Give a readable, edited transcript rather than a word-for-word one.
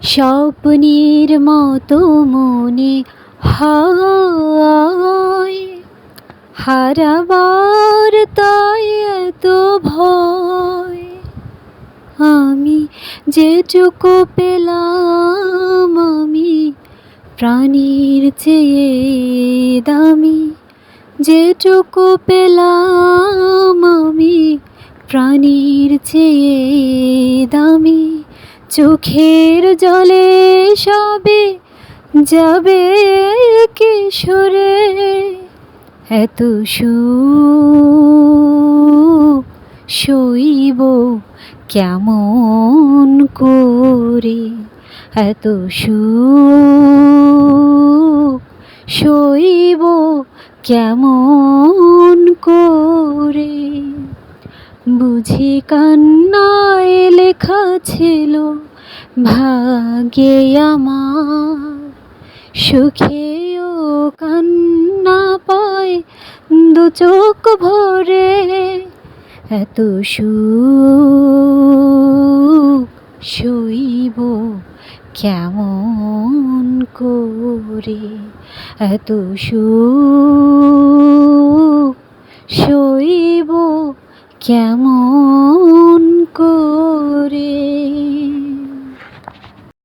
স্বপ্নের মতো মনে হয়, হারাবার তাই এত ভয়। আমি যেটুকু পেলাম আমি প্রাণীর চেয়ে দামি, যেটুকু পেলাম আমি প্রাণীর চেয়ে দামি। চোখের জলে সবে যাবে কি সুরে, এত সুখ সইব কেমন করে, এত সুখ সইব কেমন করে। বুঝি কান্নায় লেখা ছিল ভাগ্যে আমার, সুখেও কান্না পায় দু চোখ ভরে, এত সুখ সইব কেমন করে, এত সুখ সইব কেমন